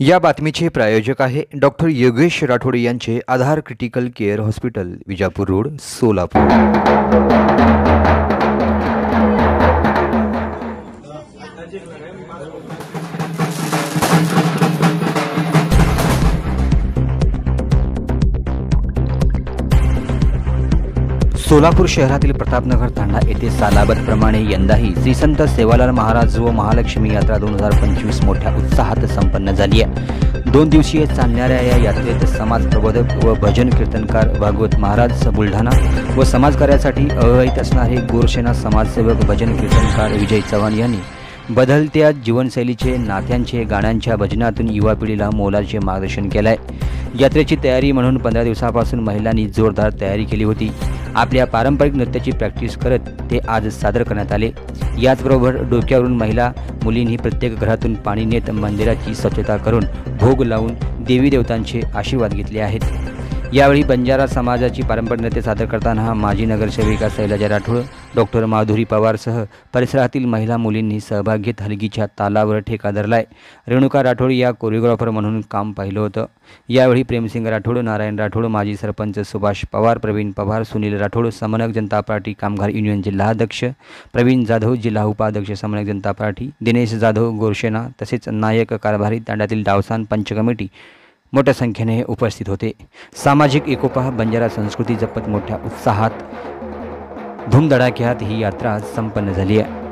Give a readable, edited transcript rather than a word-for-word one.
या बातमीचे प्रायोजक आहे डॉक्टर योगेश राठोड यांचे Aadhaar critical care hospital, Vijapur road, Solapur. Solapur शहरातील प्रतापनगर तांडा येथे सालाबतप्रमाणे यंदाही श्री संत सेवालाल महाराज व महालक्ष्मी यात्रा 2025 मोठ्या उत्साहात संपन्न झाली आहे। 2 दिवसीय चालणाऱ्या या यात्रेत समाज प्रबोधक व भजन कीर्तनकार भागवत महाराज बुलढाणा व समाजकार्यासाठी अवैत असणारे गोरसेना समाजसेवक भजन कीर्तनकार विजय चव्हाण यांनी बदलत्या जीवनशैलीचे, नात्यांचे, गाण्यांच्या भजनातून युवा पिढीला मोलाचे मार्गदर्शन केले आहे। यात्रेची तयारी म्हणून 15 दिवसापासून महिलांनी जोरदार तयारी केली होती। आपल्या पारंपरिक नृत्याची प्रॅक्टिस करत ते आज सादर करण्यात आले। याचबरोबर डोक्यावरून महिला मुलींनी प्रत्येक घरातून पाणी नेत मंदिराची स्वच्छता करून भोग लावून देवी देवतांचे आशीर्वाद घेतले आहेत। यावेळी बंजारा समाजाची पारंपरिक नृत्य सादर करताना माजी नगरसेविका शैलजा राठोड, डॉक्टर माधुरी पवारसह परिसरातील महिला मुलींनी सहभाग घेत हलगीच्या तालावर ठेका धरलाय। रेणुका राठोड या कोरिओग्राफर म्हणून काम पाहिलं होतं। यावेळी प्रेमसिंग राठोड, नारायण राठोड, माजी सरपंच सुभाष पवार, प्रवीण पवार, सुनील राठोड, समन्वयक जनता पार्टी कामगार युनियन जिल्हाध्यक्ष प्रवीण जाधव, जिल्हा उपाध्यक्ष समन्वयक जनता पार्टी दिनेश जाधव, गोरसेना तसेच नायक कारभारी तांड्यातील डावसान पंच कमिटी मोठ्या संख्येने उपस्थित होते। सामाजिक एकोपा, बंजारा संस्कृती जपत मोठ्या उत्साहात धूमधडाक्यात ही यात्रा संपन्न झाली आहे।